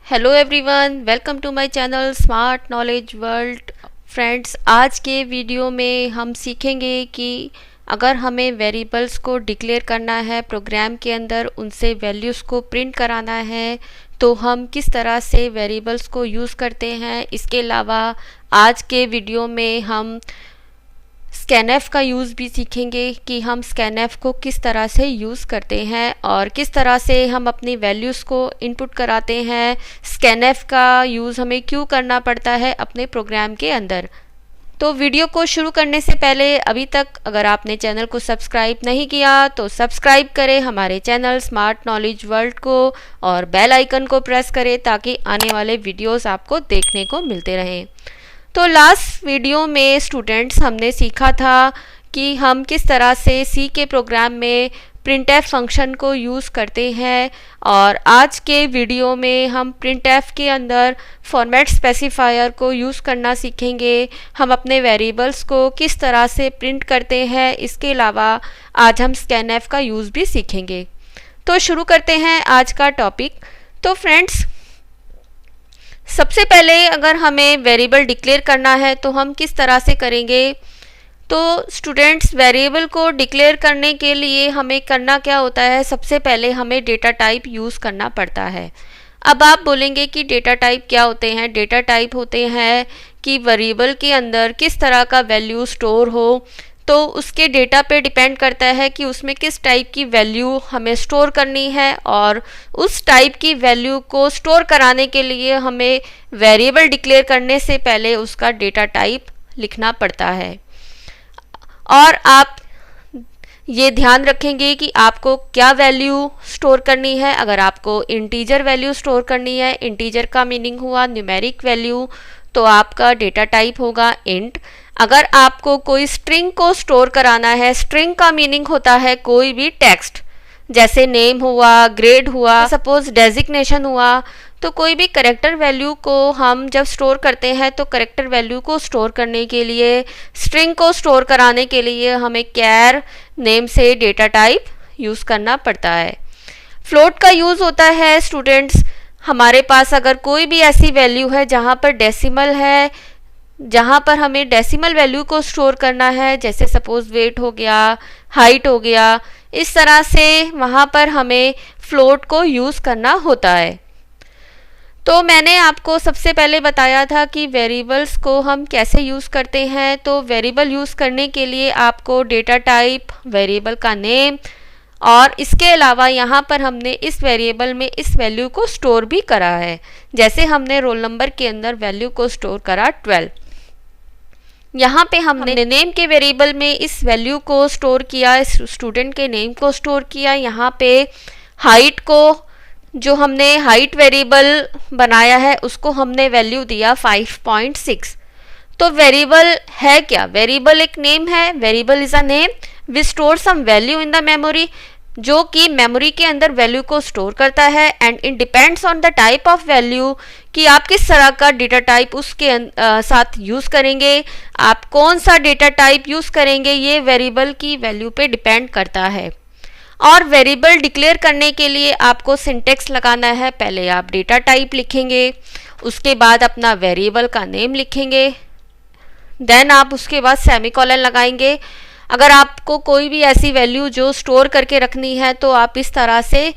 Hello everyone, welcome to my channel smart knowledge world. Friends, आज के video में हम सीखेंगे कि अगर हमें वेरिएबल्स को डिक्लेयर करना है प्रोग्राम के अंदर, उनसे वैल्यूज़ को प्रिंट कराना है, तो हम किस तरह से वेरिएबल्स को यूज़ करते हैं। इसके अलावा आज के वीडियो में हम स्कैनएफ का यूज़ भी सीखेंगे कि हम स्कैनएफ को किस तरह से यूज़ करते हैं और किस तरह से हम अपनी वैल्यूज़ को इनपुट कराते हैं। स्कैनएफ का यूज़ हमें क्यों करना पड़ता है अपने प्रोग्राम के अंदर। तो वीडियो को शुरू करने से पहले अभी तक अगर आपने चैनल को सब्सक्राइब नहीं किया तो सब्सक्राइब करें हमारे चैनल स्मार्ट नॉलेज वर्ल्ड को और बेल आइकन को प्रेस करें ताकि आने वाले वीडियोस आपको देखने को मिलते रहें। तो लास्ट वीडियो में स्टूडेंट्स हमने सीखा था कि हम किस तरह से सी के प्रोग्राम में प्रिंटएफ फंक्शन को यूज़ करते हैं और आज के वीडियो में हम प्रिंटएफ के अंदर फॉर्मेट स्पेसिफायर को यूज़ करना सीखेंगे। हम अपने वेरिएबल्स को किस तरह से प्रिंट करते हैं, इसके अलावा आज हम स्कैनएफ का यूज़ भी सीखेंगे। तो शुरू करते हैं आज का टॉपिक। तो फ्रेंड्स, सबसे पहले अगर हमें वेरिएबल डिक्लेयर करना है तो हम किस तरह से करेंगे। तो स्टूडेंट्स, वेरिएबल को डिक्लेयर करने के लिए हमें करना क्या होता है, सबसे पहले हमें डेटा टाइप यूज़ करना पड़ता है। अब आप बोलेंगे कि डेटा टाइप क्या होते हैं। डेटा टाइप होते हैं कि वेरिएबल के अंदर किस तरह का वैल्यू स्टोर हो, तो उसके डेटा पे डिपेंड करता है कि उसमें किस टाइप की वैल्यू हमें स्टोर करनी है और उस टाइप की वैल्यू को स्टोर कराने के लिए हमें वेरिएबल डिक्लेयर करने से पहले उसका डेटा टाइप लिखना पड़ता है। और आप ये ध्यान रखेंगे कि आपको क्या वैल्यू स्टोर करनी है। अगर आपको इंटीजर वैल्यू स्टोर करनी है, इंटीजर का मीनिंग हुआ न्यूमेरिक वैल्यू, तो आपका डेटा टाइप होगा इंट। अगर आपको कोई स्ट्रिंग को स्टोर कराना है, स्ट्रिंग का मीनिंग होता है कोई भी टेक्स्ट, जैसे नेम हुआ, ग्रेड हुआ, सपोज डेजिग्नेशन हुआ, तो कोई भी करेक्टर वैल्यू को हम जब स्टोर करते हैं तो करेक्टर वैल्यू को स्टोर करने के लिए, स्ट्रिंग को स्टोर कराने के लिए हमें कैर नेम से डेटा टाइप यूज़ करना पड़ता है। फ्लोट का यूज़ होता है स्टूडेंट्स, हमारे पास अगर कोई भी ऐसी वैल्यू है जहाँ पर डेसिमल है, जहाँ पर हमें डेसिमल वैल्यू को स्टोर करना है, जैसे सपोज वेट हो गया, हाइट हो गया, इस तरह से वहाँ पर हमें फ्लोट को यूज़ करना होता है। तो मैंने आपको सबसे पहले बताया था कि वेरिएबल्स को हम कैसे यूज़ करते हैं। तो वेरिएबल यूज़ करने के लिए आपको डेटा टाइप, वेरिएबल का नेम और इसके अलावा यहाँ पर हमने इस वेरिएबल में इस वैल्यू को स्टोर भी करा है। जैसे हमने रोल नंबर के अंदर वैल्यू को स्टोर करा 12, यहाँ पे हमने नेम के वेरिएबल में इस वैल्यू को स्टोर किया, स्टूडेंट के नेम को स्टोर किया। यहाँ पे हाइट को, जो हमने हाइट वेरिएबल बनाया है, उसको हमने वैल्यू दिया 5.6। तो वेरिएबल है क्या? वेरिएबल एक नेम है। Variable is a name, we store some value in the memory, जो कि मेमोरी के अंदर वैल्यू को स्टोर करता है। And it depends on the type of value कि आप किस तरह का डेटा टाइप उसके साथ यूज़ करेंगे, आप कौन सा डेटा टाइप यूज़ करेंगे, ये वेरिएबल की वैल्यू पे डिपेंड करता है। और वेरिएबल डिक्लेयर करने के लिए आपको सिंटेक्स लगाना है। पहले आप डेटा टाइप लिखेंगे, उसके बाद अपना वेरिएबल का नेम लिखेंगे, देन आप उसके बाद सेमीकोलन लगाएंगे। अगर आपको कोई भी ऐसी वैल्यू जो स्टोर करके रखनी है तो आप इस तरह से,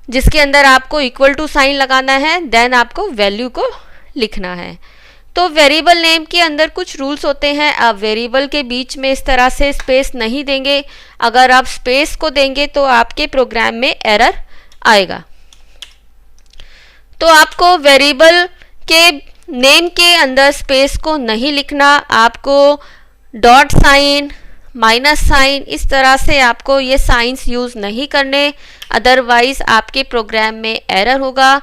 जिसके अंदर आपको इक्वल टू साइन लगाना है, देन आपको वैल्यू को लिखना है। तो वेरिएबल नेम के अंदर कुछ रूल्स होते हैं। आप वेरिएबल के बीच में इस तरह से स्पेस नहीं देंगे। अगर आप स्पेस को देंगे तो आपके प्रोग्राम में एरर आएगा। तो आपको वेरिएबल के नेम के अंदर स्पेस को नहीं लिखना, आपको डॉट साइन, माइनस साइन, इस तरह से आपको ये साइंस यूज़ नहीं करने, अदरवाइज आपके प्रोग्राम में एरर होगा।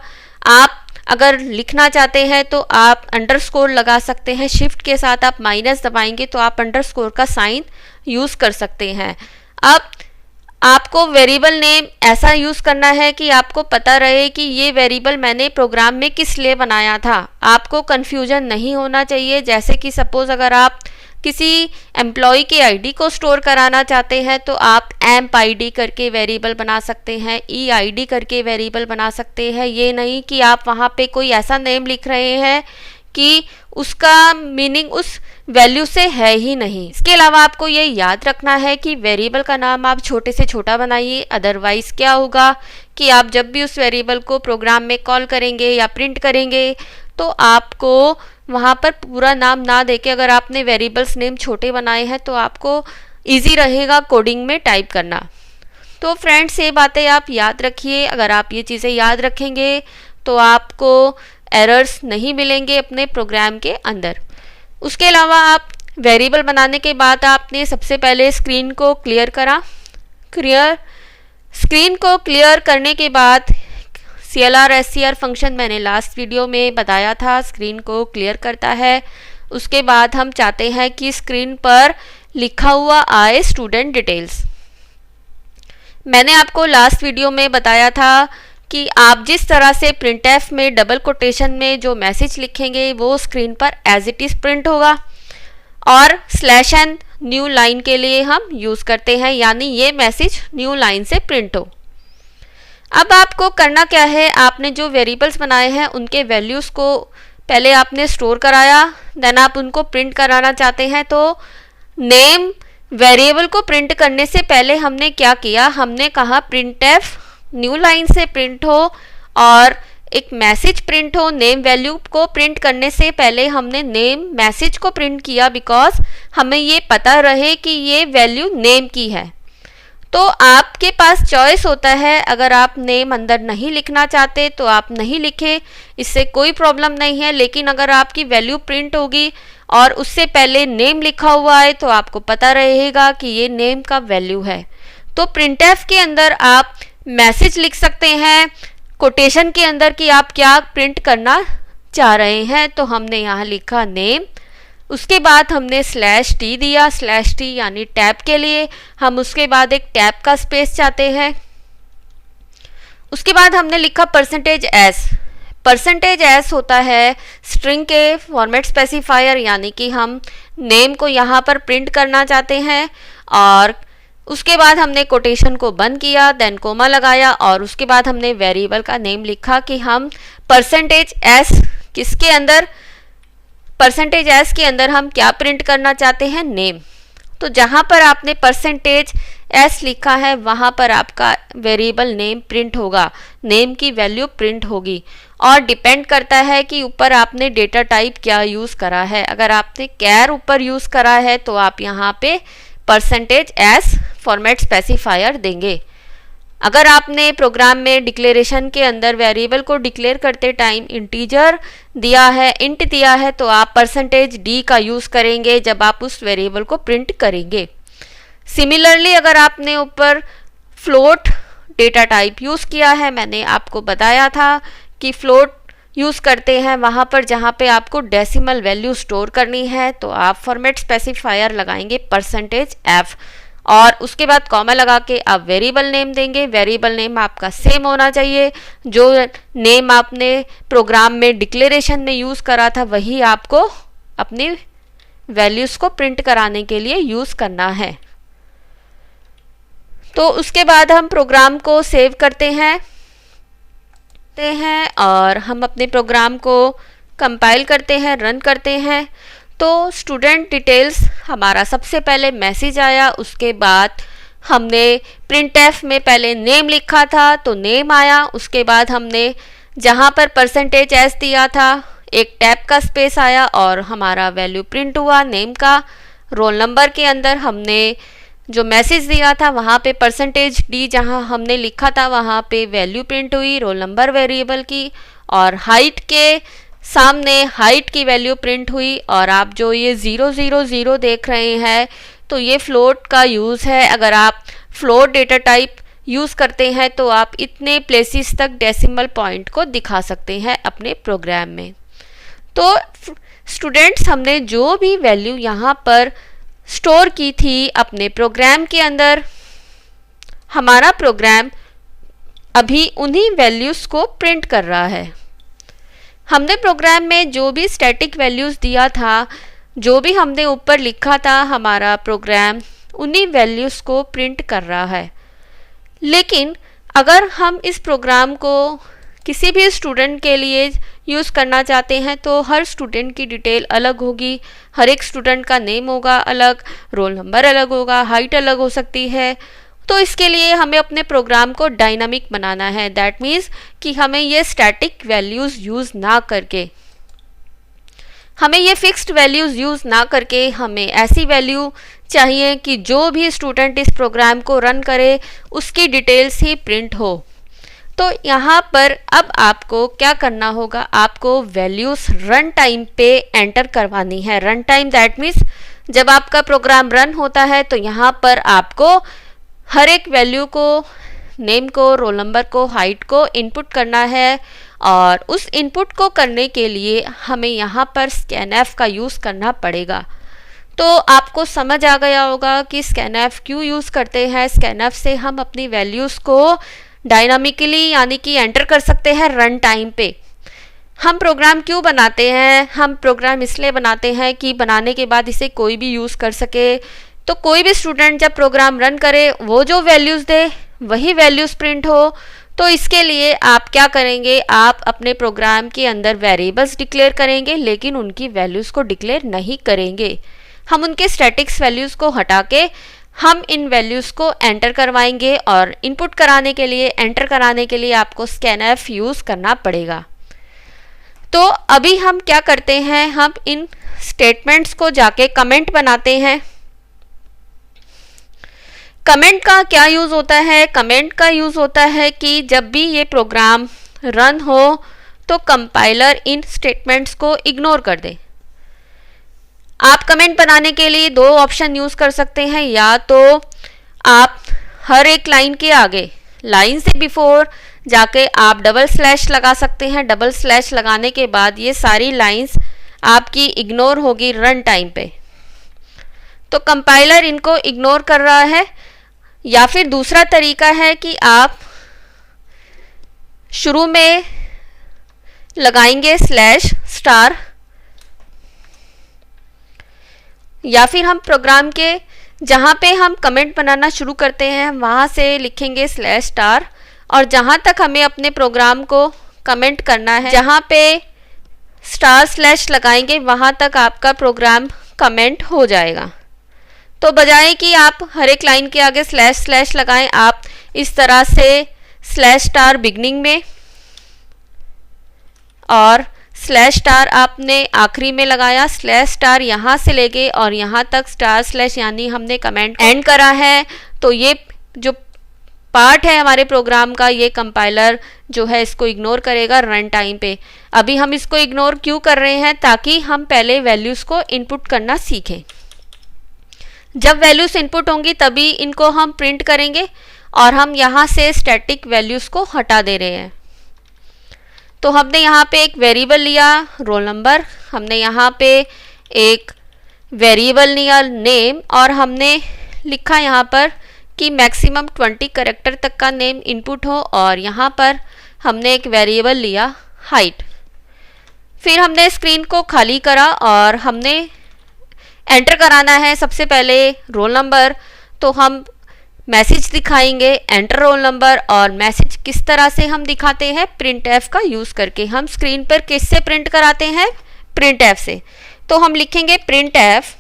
आप अगर लिखना चाहते हैं तो आप अंडरस्कोर लगा सकते हैं, शिफ्ट के साथ आप माइनस दबाएंगे तो आप अंडरस्कोर का साइन यूज़ कर सकते हैं। अब आपको वेरिएबल नेम ऐसा यूज़ करना है कि आपको पता रहे कि ये वेरिएबल मैंने प्रोग्राम में किस लिए बनाया था। आपको कन्फ्यूजन नहीं होना चाहिए। जैसे कि सपोज़ अगर आप किसी एम्प्लॉय की आईडी को स्टोर कराना चाहते हैं तो आप एम्प आईडी करके वेरिएबल बना सकते हैं, ई आईडी करके वेरिएबल बना सकते हैं। ये नहीं कि आप वहाँ पे कोई ऐसा नेम लिख रहे हैं कि उसका मीनिंग उस वैल्यू से है ही नहीं। इसके अलावा आपको ये याद रखना है कि वेरिएबल का नाम आप छोटे से छोटा बनाइए, अदरवाइज क्या होगा कि आप जब भी उस वेरिएबल को प्रोग्राम में कॉल करेंगे या प्रिंट करेंगे तो आपको वहाँ पर पूरा नाम ना देके, अगर आपने वेरिएबल्स नेम छोटे बनाए हैं तो आपको ईजी रहेगा कोडिंग में टाइप करना। तो फ्रेंड्स ये बातें आप याद रखिए। अगर आप ये चीज़ें याद रखेंगे तो आपको एरर्स नहीं मिलेंगे अपने प्रोग्राम के अंदर। उसके अलावा आप वेरिएबल बनाने के बाद आपने सबसे पहले स्क्रीन को क्लियर करा। स्क्रीन को क्लियर करने के बाद CLR SCR फंक्शन मैंने लास्ट वीडियो में बताया था, स्क्रीन को क्लियर करता है। उसके बाद हम चाहते हैं कि स्क्रीन पर लिखा हुआ आए स्टूडेंट डिटेल्स। मैंने आपको लास्ट वीडियो में बताया था कि आप जिस तरह से printf में डबल कोटेशन में जो मैसेज लिखेंगे वो स्क्रीन पर एज इट इज़ प्रिंट होगा, और /n न्यू लाइन के लिए हम यूज़ करते हैं, यानी ये मैसेज न्यू लाइन से प्रिंट हो। अब आपको करना क्या है, आपने जो वेरिएबल्स बनाए हैं उनके वैल्यूज़ को पहले आपने स्टोर कराया, देन आप उनको प्रिंट कराना चाहते हैं। तो नेम वेरिएबल को प्रिंट करने से पहले हमने क्या किया, हमने कहा printf न्यू लाइन से प्रिंट हो और एक मैसेज प्रिंट हो। नेम वैल्यू को प्रिंट करने से पहले हमने नेम मैसेज को प्रिंट किया, बिकॉज हमें ये पता रहे कि ये वैल्यू नेम की है। तो आपके पास चॉइस होता है, अगर आप नेम अंदर नहीं लिखना चाहते तो आप नहीं लिखें, इससे कोई प्रॉब्लम नहीं है। लेकिन अगर आपकी वैल्यू प्रिंट होगी और उससे पहले नेम लिखा हुआ है तो आपको पता रहेगा कि ये नेम का वैल्यू है। तो printf के अंदर आप मैसेज लिख सकते हैं कोटेशन के अंदर कि आप क्या प्रिंट करना चाह रहे हैं। तो हमने यहाँ लिखा नेम, उसके बाद हमने /t दिया, /t यानी टैब के लिए। हम उसके बाद एक टैब का स्पेस चाहते हैं। उसके बाद हमने लिखा %s। %s होता है स्ट्रिंग के फॉर्मेट स्पेसिफायर, यानी कि हम नेम को यहाँ पर प्रिंट करना चाहते हैं। और उसके बाद हमने कोटेशन को बंद किया, देन कोमा लगाया, और उसके बाद हमने वेरिएबल का नेम लिखा कि हम %s किसके अंदर, %s के अंदर हम क्या प्रिंट करना चाहते हैं, नेम। तो जहाँ पर आपने %s लिखा है वहाँ पर आपका वेरिएबल नेम प्रिंट होगा, नेम की वैल्यू प्रिंट होगी। और डिपेंड करता है कि ऊपर आपने डेटा टाइप क्या यूज़ करा है। अगर आपने कैर ऊपर यूज़ करा है तो आप यहाँ पे %s फॉर्मेट स्पेसिफायर देंगे। अगर आपने प्रोग्राम में डिक्लेरेशन के अंदर वेरिएबल को डिक्लेयर करते टाइम इंटीजर दिया है, इंट दिया है, तो आप %d का यूज़ करेंगे जब आप उस वेरिएबल को प्रिंट करेंगे। सिमिलरली अगर आपने ऊपर फ्लोट डेटा टाइप यूज़ किया है, मैंने आपको बताया था कि फ्लोट यूज़ करते हैं वहाँ पर जहाँ पे आपको डेसिमल वैल्यू स्टोर करनी है, तो आप फॉर्मेट स्पेसिफायर लगाएंगे %f, और उसके बाद कॉमा लगा के आप वेरिएबल नेम देंगे। वेरिएबल नेम आपका सेम होना चाहिए, जो नेम आपने प्रोग्राम में डिक्लेरेशन में यूज़ करा था वही आपको अपनी वैल्यूज़ को प्रिंट कराने के लिए यूज़ करना है। तो उसके बाद हम प्रोग्राम को सेव करते हैं और हम अपने प्रोग्राम को कंपाइल करते हैं, रन करते हैं। तो स्टूडेंट डिटेल्स हमारा सबसे पहले मैसेज आया, उसके बाद हमने printf में पहले नेम लिखा था तो नेम आया। उसके बाद हमने जहाँ पर %s दिया था एक टैब का स्पेस आया और हमारा वैल्यू प्रिंट हुआ नेम का। रोल नंबर के अंदर हमने जो मैसेज दिया था वहाँ पे %d जहाँ हमने लिखा था वहाँ पे वैल्यू प्रिंट हुई रोल नंबर वेरिएबल की, और हाइट के सामने हाइट की वैल्यू प्रिंट हुई। और आप जो ये 000 देख रहे हैं तो ये फ्लोट का यूज़ है। अगर आप फ्लोट डेटा टाइप यूज़ करते हैं तो आप इतने प्लेसेस तक डेसिमल पॉइंट को दिखा सकते हैं अपने प्रोग्राम में। तो स्टूडेंट्स हमने जो भी वैल्यू यहाँ पर स्टोर की थी अपने प्रोग्राम के अंदर, हमारा प्रोग्राम अभी उन्हीं वैल्यूज़ को प्रिंट कर रहा है। हमने प्रोग्राम में जो भी स्टैटिक वैल्यूज़ दिया था जो भी हमने ऊपर लिखा था हमारा प्रोग्राम उन्हीं वैल्यूज़ को प्रिंट कर रहा है। लेकिन अगर हम इस प्रोग्राम को किसी भी स्टूडेंट के लिए यूज़ करना चाहते हैं तो हर स्टूडेंट की डिटेल अलग होगी, हर एक स्टूडेंट का नेम होगा अलग, रोल नंबर अलग होगा, हाइट अलग हो सकती है। तो इसके लिए हमें अपने प्रोग्राम को डायनामिक बनाना है। दैट मीन्स कि हमें ये स्टैटिक वैल्यूज़ यूज़ ना करके, हमें ये फिक्स्ड वैल्यूज़ यूज़ ना करके हमें ऐसी वैल्यू चाहिए कि जो भी स्टूडेंट इस प्रोग्राम को रन करे उसकी डिटेल्स ही प्रिंट हो। तो यहाँ पर अब आपको क्या करना होगा, आपको वैल्यूज़ रन टाइम पे एंटर करवानी है। रन टाइम दैट मीन्स जब आपका प्रोग्राम रन होता है तो यहाँ पर आपको हर एक वैल्यू को, नेम को, रोल नंबर को, हाइट को इनपुट करना है। और उस इनपुट को करने के लिए हमें यहाँ पर स्कैनएफ का यूज़ करना पड़ेगा। तो आपको समझ आ गया होगा कि स्कैनएफ क्यों यूज़ करते हैं। स्कैनएफ से हम अपनी वैल्यूज़ को डायनामिकली यानी कि एंटर कर सकते हैं रन टाइम पे। हम प्रोग्राम क्यों बनाते हैं, हम प्रोग्राम इसलिए बनाते हैं कि बनाने के बाद इसे कोई भी यूज़ कर सके। तो कोई भी स्टूडेंट जब प्रोग्राम रन करे वो जो वैल्यूज़ दे वही वैल्यूज़ प्रिंट हो। तो इसके लिए आप क्या करेंगे, आप अपने प्रोग्राम के अंदर वेरिएबल्स डिक्लेयर करेंगे लेकिन उनकी वैल्यूज़ को डिक्लेयर नहीं करेंगे। हम उनके स्टैटिक्स वैल्यूज़ को हटा के हम इन वैल्यूज़ को एंटर करवाएंगे और इनपुट कराने के लिए, एंटर कराने के लिए आपको स्कैनएफ यूज़ करना पड़ेगा। तो अभी हम क्या करते हैं, हम इन स्टेटमेंट्स को जाके कमेंट बनाते हैं। कमेंट का क्या यूज़ होता है, कमेंट का यूज़ होता है कि जब भी ये प्रोग्राम रन हो तो कंपाइलर इन स्टेटमेंट्स को इग्नोर कर दे। आप कमेंट बनाने के लिए दो ऑप्शन यूज़ कर सकते हैं, या तो आप हर एक लाइन के आगे, लाइन से बिफोर जाके आप डबल स्लैश लगा सकते हैं। डबल स्लैश लगाने के बाद ये सारी लाइंस आपकी इग्नोर होगी रन टाइम पे। तो कंपाइलर इनको इग्नोर कर रहा है। या फिर दूसरा तरीका है कि आप शुरू में लगाएंगे स्लैश स्टार, या फिर हम प्रोग्राम के जहाँ पे हम कमेंट बनाना शुरू करते हैं वहाँ से लिखेंगे स्लैश स्टार, और जहाँ तक हमें अपने प्रोग्राम को कमेंट करना है, जहाँ पे स्टार स्लैश लगाएंगे वहाँ तक आपका प्रोग्राम कमेंट हो जाएगा। तो बजाय कि आप हर एक लाइन के आगे स्लैश स्लैश लगाएं, आप इस तरह से स्लैश स्टार बिगनिंग में और स्लैश स्टार आपने आखिरी में लगाया, स्लैश स्टार यहाँ से लेके और यहाँ तक स्टार स्लैश यानी हमने कमेंट एंड करा है। तो ये जो पार्ट है हमारे प्रोग्राम का, ये कंपाइलर जो है इसको इग्नोर करेगा रन टाइम पे। अभी हम इसको इग्नोर क्यों कर रहे हैं, ताकि हम पहले वैल्यूज़ को इनपुट करना सीखें। जब वैल्यूज़ इनपुट होंगी तभी इनको हम प्रिंट करेंगे, और हम यहाँ से स्टैटिक वैल्यूज़ को हटा दे रहे हैं। तो हमने यहाँ पे एक वेरिएबल लिया रोल नंबर, हमने यहाँ पे एक वेरिएबल लिया नेम, और हमने लिखा यहाँ पर कि मैक्सिमम 20 कैरेक्टर तक का नेम इनपुट हो, और यहाँ पर हमने एक वेरिएबल लिया हाइट। फिर हमने स्क्रीन को खाली करा और हमने एंटर कराना है सबसे पहले रोल नंबर। तो हम मैसेज दिखाएंगे एंटर रोल नंबर, और मैसेज किस तरह से हम दिखाते हैं, प्रिंट एफ का यूज़ करके। हम स्क्रीन पर किससे प्रिंट कराते हैं, प्रिंट एफ से। तो हम लिखेंगे प्रिंट एफ,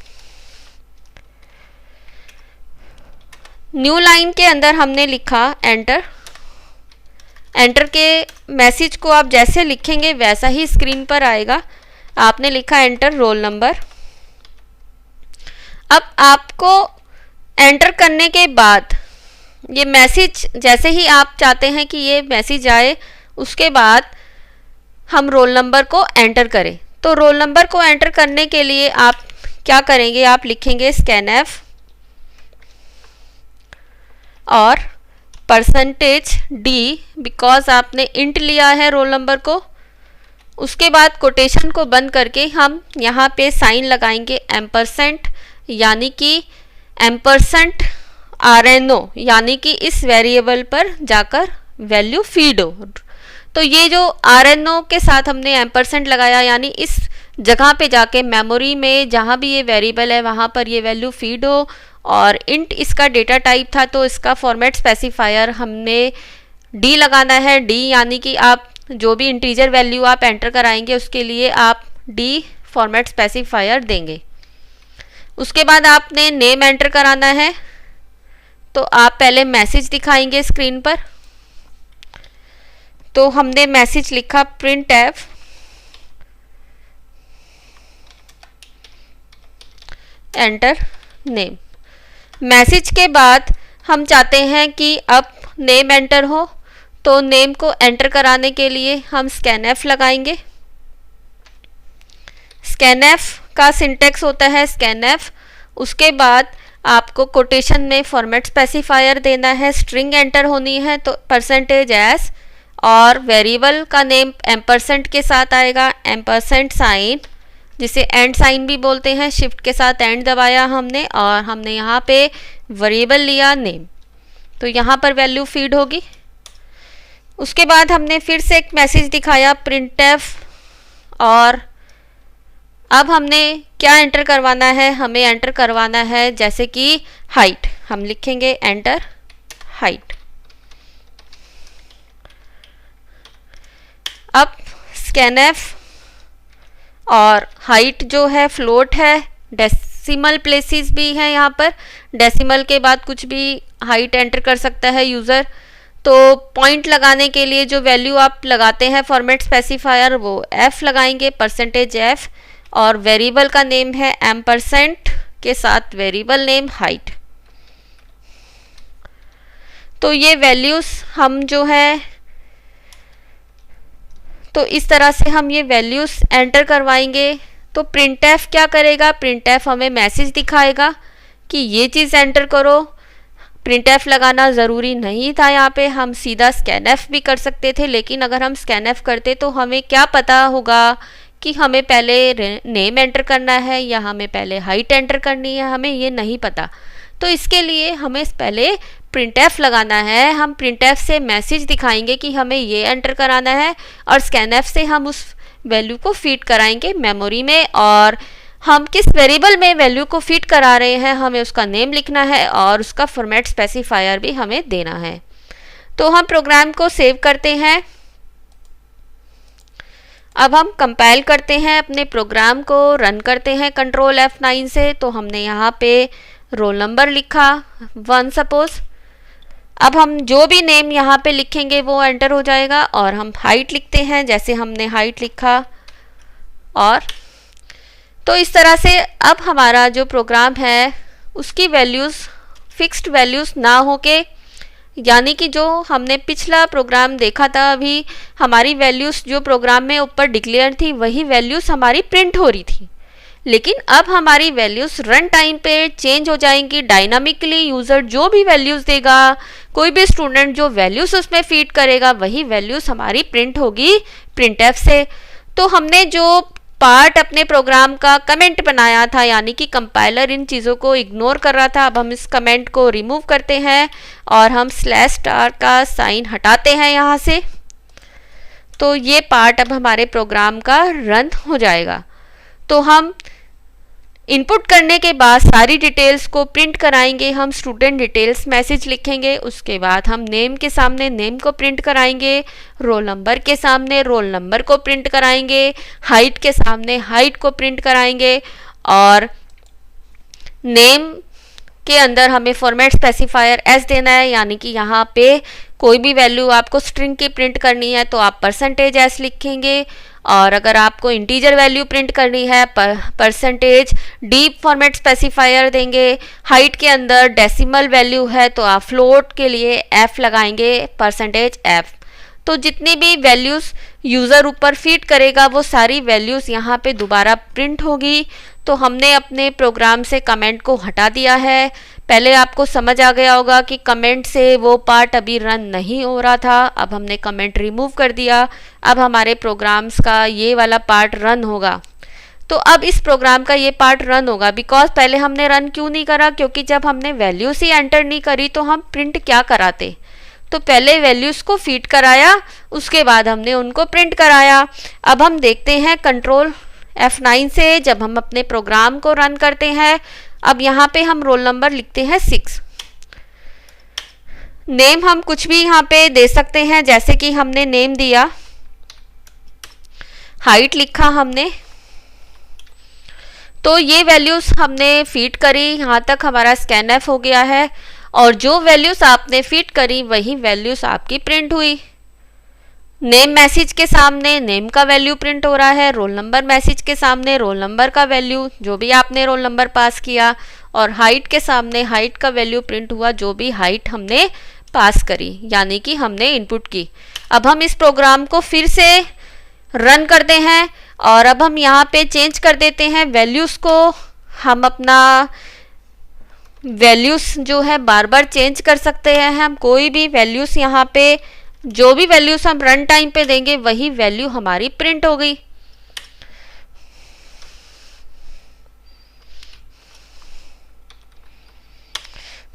न्यू लाइन के अंदर हमने लिखा एंटर। एंटर के मैसेज को आप जैसे लिखेंगे वैसा ही स्क्रीन पर आएगा। आपने लिखा एंटर रोल नंबर। अब आपको एंटर करने के बाद ये मैसेज, जैसे ही आप चाहते हैं कि ये मैसेज आए, उसके बाद हम रोल नंबर को एंटर करें। तो रोल नंबर को एंटर करने के लिए आप क्या करेंगे, आप लिखेंगे स्कैनएफ और %d, बिकॉज आपने इंट लिया है रोल नंबर को। उसके बाद कोटेशन को बंद करके हम यहाँ पे साइन लगाएंगे एम्परसेंट, यानी कि एम्परसेंट RNO, यानी कि इस वेरिएबल पर जाकर वैल्यू फीड हो। तो ये जो RNO के साथ हमने एम्परसेंट लगाया, यानी इस जगह पे जाके मेमोरी में जहाँ भी ये वेरिएबल है वहाँ पर ये वैल्यू फीड हो। और इंट इसका डेटा टाइप था तो इसका फॉर्मेट स्पेसिफायर हमने डी लगाना है। डी यानी कि आप जो भी इंटीजर वैल्यू आप एंटर कराएंगे उसके लिए आप डी फॉर्मेट स्पेसिफायर देंगे। उसके बाद आपने नेम एंटर कराना है, तो आप पहले मैसेज दिखाएंगे स्क्रीन पर। तो हमने मैसेज लिखा print F enter name. Message के बाद हम चाहते हैं कि अब नेम एंटर हो, तो नेम को एंटर कराने के लिए हम स्कैनएफ लगाएंगे। स्कैनएफ का सिंटेक्स होता है स्कैनएफ। उसके बाद आपको कोटेशन में फॉर्मेट स्पेसिफायर देना है, स्ट्रिंग एंटर होनी है तो %s, और वेरिएबल का नेम एम्परसेंट के साथ आएगा, एम्परसेंट साइन जिसे एंड साइन भी बोलते हैं। शिफ्ट के साथ एंड दबाया हमने और हमने यहाँ पे वेरिएबल लिया नेम, तो यहाँ पर वैल्यू फीड होगी। उसके बाद हमने फिर से एक मैसेज दिखाया प्रिंट एफ, और अब हमने क्या एंटर करवाना है, हमें एंटर करवाना है जैसे कि हाइट। हम लिखेंगे एंटर हाइट। अब स्कैनएफ और हाइट जो है फ्लोट है, डेसिमल प्लेसेस भी हैं यहाँ पर, डेसिमल के बाद कुछ भी हाइट एंटर कर सकता है यूज़र। तो पॉइंट लगाने के लिए जो वैल्यू आप लगाते हैं फॉर्मेट स्पेसिफायर वो f लगाएंगे, %f, और वेरिएबल का नेम है एम्परसेंट के साथ वेरिएबल नेम हाइट। तो ये वैल्यूज़ हम जो है तो इस तरह से हम ये वैल्यूज़ एंटर करवाएंगे। तो प्रिंटएफ क्या करेगा, प्रिंटएफ हमें मैसेज दिखाएगा कि ये चीज़ एंटर करो। प्रिंटएफ लगाना ज़रूरी नहीं था, यहाँ पे हम सीधा स्कैनएफ भी कर सकते थे, लेकिन अगर हम स्कैनएफ करते तो हमें क्या पता होगा कि हमें पहले नेम एंटर करना है या हमें पहले हाइट एंटर करनी है, हमें ये नहीं पता। तो इसके लिए हमें पहले प्रिंटएफ लगाना है। हम प्रिंटएफ से मैसेज दिखाएंगे कि हमें ये एंटर कराना है, और स्कैनएफ से हम उस वैल्यू को फीड कराएंगे मेमोरी में, और हम किस वेरिएबल में वैल्यू को फीड करा रहे हैं हमें उसका नेम लिखना है और उसका फॉर्मेट स्पेसिफायर भी हमें देना है। तो हम प्रोग्राम को सेव करते हैं। अब हम कंपाइल करते हैं अपने प्रोग्राम को, रन करते हैं कंट्रोल F9 से। तो हमने यहाँ पे रोल नंबर लिखा 1 सपोज। अब हम जो भी नेम यहाँ पे लिखेंगे वो एंटर हो जाएगा, और हम हाइट लिखते हैं जैसे हमने हाइट लिखा। और तो इस तरह से अब हमारा जो प्रोग्राम है उसकी वैल्यूज़ फिक्स्ड वैल्यूज़ ना होके, यानी कि जो हमने पिछला प्रोग्राम देखा था अभी, हमारी वैल्यूज़ जो प्रोग्राम में ऊपर डिक्लेयर थी वही वैल्यूज़ हमारी प्रिंट हो रही थी, लेकिन अब हमारी वैल्यूज़ रन टाइम पे चेंज हो जाएंगी डायनामिकली। यूज़र जो भी वैल्यूज़ देगा, कोई भी स्टूडेंट जो वैल्यूज़ उसमें फीड करेगा वही वैल्यूज़ हमारी प्रिंट होगी प्रिंटएफ से। तो हमने जो पार्ट अपने प्रोग्राम का कमेंट बनाया था, यानी कि कंपाइलर इन चीज़ों को इग्नोर कर रहा था, अब हम इस कमेंट को रिमूव करते हैं और हम /* का साइन हटाते हैं यहाँ से। तो ये पार्ट अब हमारे प्रोग्राम का रन हो जाएगा। तो हम इनपुट करने के बाद सारी डिटेल्स को प्रिंट कराएंगे। हम स्टूडेंट डिटेल्स मैसेज लिखेंगे, उसके बाद हम नेम के सामने नेम को प्रिंट कराएंगे, रोल नंबर के सामने रोल नंबर को प्रिंट कराएंगे, हाइट के सामने हाइट को प्रिंट कराएंगे, और नेम के अंदर हमें फॉर्मेट स्पेसिफायर s देना है, यानी कि यहाँ पे कोई भी वैल्यू आपको स्ट्रिंग की प्रिंट करनी है तो आप %s लिखेंगे, और अगर आपको इंटीजर वैल्यू प्रिंट करनी है %d फॉर्मेट स्पेसिफायर देंगे। हाइट के अंदर डेसिमल वैल्यू है तो आप फ्लोट के लिए f लगाएंगे %f। तो जितनी भी वैल्यूज़ यूज़र ऊपर फीड करेगा वो सारी वैल्यूज़ यहाँ पे दोबारा प्रिंट होगी। तो हमने अपने प्रोग्राम से कमेंट को हटा दिया है। पहले आपको समझ आ गया होगा कि कमेंट से वो पार्ट अभी रन नहीं हो रहा था, अब हमने कमेंट रिमूव कर दिया। अब हमारे प्रोग्राम्स का ये वाला पार्ट रन होगा। तो अब इस प्रोग्राम का ये पार्ट रन होगा, बिकॉज पहले हमने रन क्यों नहीं करा, क्योंकि जब हमने वैल्यूज़ ही एंटर नहीं करी तो हम प्रिंट क्या कराते। तो पहले वैल्यूज़ को फीड कराया, उसके बाद हमने उनको प्रिंट कराया। अब हम देखते हैं कंट्रोल F9 से जब हम अपने प्रोग्राम को रन करते हैं, अब यहाँ पे हम रोल नंबर लिखते हैं 6। नेम हम कुछ भी यहाँ पे दे सकते हैं, जैसे कि हमने नेम दिया, हाइट लिखा हमने, तो ये वैल्यूज़ हमने फीड करी। यहाँ तक हमारा स्कैनएफ हो गया है और जो वैल्यूज़ आपने फीड करी वही वैल्यूज़ आपकी प्रिंट हुई। नेम मैसेज के सामने नेम का वैल्यू प्रिंट हो रहा है, रोल नंबर मैसेज के सामने रोल नंबर का वैल्यू जो भी आपने रोल नंबर पास किया, और हाइट के सामने हाइट का वैल्यू प्रिंट हुआ जो भी हाइट हमने पास करी, यानी कि हमने इनपुट की। अब हम इस प्रोग्राम को फिर से रन करते हैं और अब हम यहाँ पे चेंज कर देते हैं वैल्यूज़ को। हम अपना वैल्यूज़ जो है बार बार चेंज कर सकते हैं। हम कोई भी वैल्यूज़ यहाँ पे, जो भी वैल्यूज़ हम रन टाइम पे देंगे वही वैल्यू हमारी प्रिंट हो गई।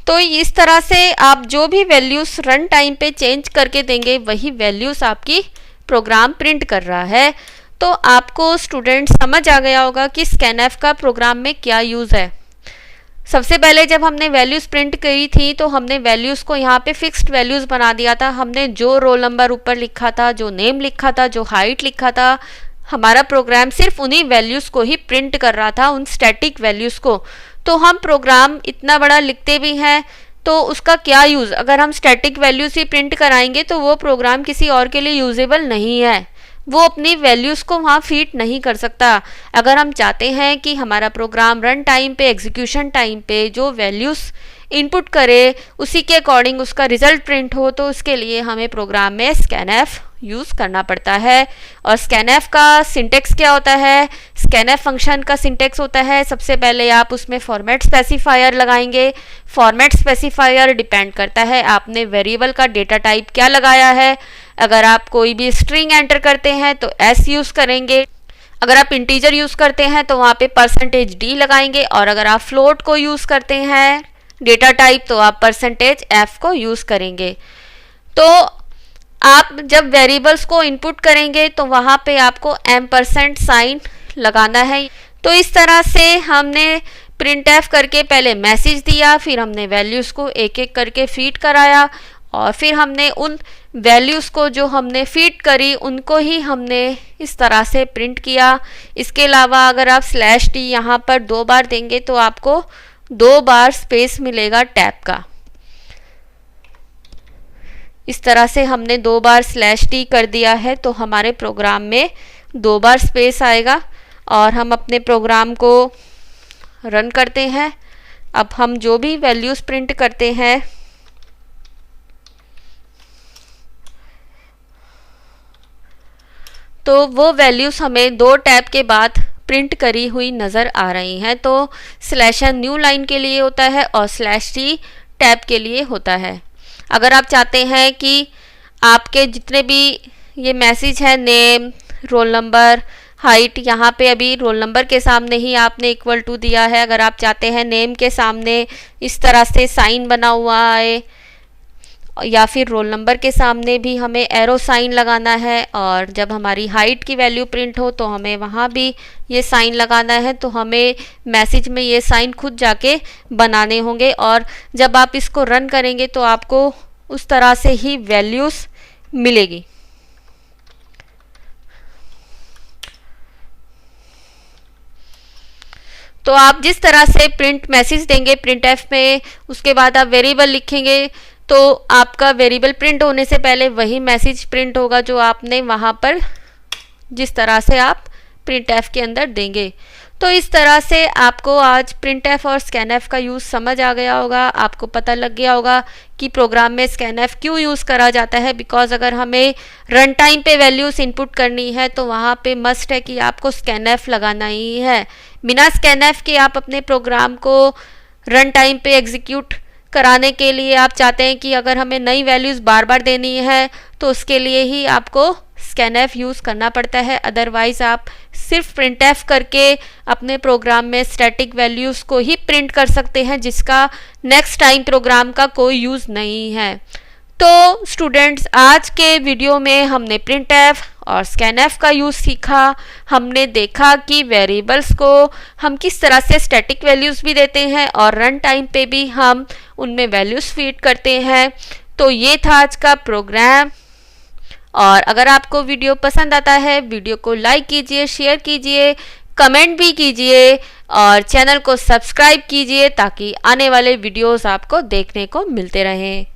तो इस तरह से आप जो भी वैल्यूज़ रन टाइम पे चेंज करके देंगे वही वैल्यूज़ आपकी प्रोग्राम प्रिंट कर रहा है। तो आपको स्टूडेंट समझ आ गया होगा कि स्कैनएफ का प्रोग्राम में क्या यूज़ है। सबसे पहले जब हमने वैल्यूज़ प्रिंट करी थी तो हमने वैल्यूज़ को यहाँ पे फिक्स्ड वैल्यूज़ बना दिया था। हमने जो रोल नंबर ऊपर लिखा था, जो नेम लिखा था, जो हाइट लिखा था, हमारा प्रोग्राम सिर्फ उन्हीं वैल्यूज़ को ही प्रिंट कर रहा था, उन स्टैटिक वैल्यूज़ को। तो हम प्रोग्राम इतना बड़ा लिखते भी हैं तो उसका क्या यूज़? अगर हम स्टैटिक वैल्यूज़ ही प्रिंट कराएंगे तो वो प्रोग्राम किसी और के लिए यूजेबल नहीं है, वो अपनी वैल्यूज़ को वहाँ फीड नहीं कर सकता। अगर हम चाहते हैं कि हमारा प्रोग्राम रन टाइम पे, एग्जीक्यूशन टाइम पे जो वैल्यूज़ इनपुट करे उसी के अकॉर्डिंग उसका रिजल्ट प्रिंट हो, तो उसके लिए हमें प्रोग्राम में स्कैनएफ यूज़ करना पड़ता है। और स्कैनएफ का सिंटेक्स क्या होता है? स्कैनएफ फंक्शन का सिंटेक्स होता है, सबसे पहले आप उसमें फॉर्मेट स्पेसिफायर लगाएंगे। फॉर्मेट स्पेसिफायर डिपेंड करता है आपने वेरिएबल का डेटा टाइप क्या लगाया है। अगर आप कोई भी स्ट्रिंग एंटर करते हैं तो एस यूज़ करेंगे, अगर आप इंटीजर यूज़ करते हैं तो वहाँ पे %d लगाएंगे, और अगर आप फ्लोट को यूज़ करते हैं डेटा टाइप तो आप %f को यूज़ करेंगे। तो आप जब वेरिएबल्स को इनपुट करेंगे तो वहाँ पे आपको एम्परसेंड साइन लगाना है। तो इस तरह से हमने प्रिंटएफ करके पहले मैसेज दिया, फिर हमने वैल्यूज़ को एक एक करके फीड कराया, और फिर हमने उन वैल्यूज़ को जो हमने फीड करी उनको ही हमने इस तरह से प्रिंट किया। इसके अलावा अगर आप /t यहाँ पर 2 बार देंगे तो आपको 2 बार स्पेस मिलेगा टैब का। इस तरह से हमने 2 बार /t कर दिया है तो हमारे प्रोग्राम में 2 बार स्पेस आएगा। और हम अपने प्रोग्राम को रन करते हैं। अब हम जो भी वैल्यूज़ प्रिंट करते हैं तो वो वैल्यूज़ हमें 2 टैब के बाद प्रिंट करी हुई नज़र आ रही हैं। तो /n न्यू लाइन के लिए होता है और /t टैब के लिए होता है। अगर आप चाहते हैं कि आपके जितने भी ये मैसेज हैं, नेम, रोल नंबर, हाइट, यहाँ पे अभी रोल नंबर के सामने ही आपने =2 दिया है। अगर आप चाहते हैं नेम के सामने इस तरह से साइन बना हुआ है, या फिर रोल नंबर के सामने भी हमें एरो साइन लगाना है, और जब हमारी हाइट की वैल्यू प्रिंट हो तो हमें वहाँ भी ये साइन लगाना है। तो हमें मैसेज में ये साइन खुद जाके बनाने होंगे, और जब आप इसको रन करेंगे तो आपको उस तरह से ही वैल्यूज़ मिलेगी। तो आप जिस तरह से प्रिंट मैसेज देंगे प्रिंटएफ में, उसके बाद आप वेरिएबल लिखेंगे तो आपका वेरिएबल प्रिंट होने से पहले वही मैसेज प्रिंट होगा जो आपने वहाँ पर जिस तरह से आप प्रिंटएफ के अंदर देंगे। तो इस तरह से आपको आज प्रिंटएफ और स्कैनएफ का यूज़ समझ आ गया होगा। आपको पता लग गया होगा कि प्रोग्राम में स्कैनएफ क्यों यूज़ करा जाता है। बिकॉज अगर हमें रन टाइम पे वैल्यूज़ इनपुट करनी है तो वहाँ पे मस्ट है कि आपको स्कैनएफ लगाना ही है। बिना स्कैनएफ के आप अपने प्रोग्राम को रन टाइम पे एग्जीक्यूट कराने के लिए आप चाहते हैं कि अगर हमें नई वैल्यूज़ बार बार देनी है तो उसके लिए ही आपको स्कैनएफ यूज़ करना पड़ता है। अदरवाइज़ आप सिर्फ प्रिंटएफ करके अपने प्रोग्राम में स्टैटिक वैल्यूज़ को ही प्रिंट कर सकते हैं जिसका नेक्स्ट टाइम प्रोग्राम का कोई यूज़ नहीं है। तो स्टूडेंट्स, आज के वीडियो में हमने प्रिंटफ और स्कैनफ का यूज़ सीखा। हमने देखा कि वेरिएबल्स को हम किस तरह से स्टैटिक वैल्यूज़ भी देते हैं और रन टाइम पे भी हम उनमें वैल्यूज़ फीड करते हैं। तो ये था आज का प्रोग्राम। और अगर आपको वीडियो पसंद आता है, वीडियो को लाइक कीजिए, शेयर कीजिए, कमेंट भी कीजिए और चैनल को सब्सक्राइब कीजिए ताकि आने वाले वीडियोस आपको देखने को मिलते रहें।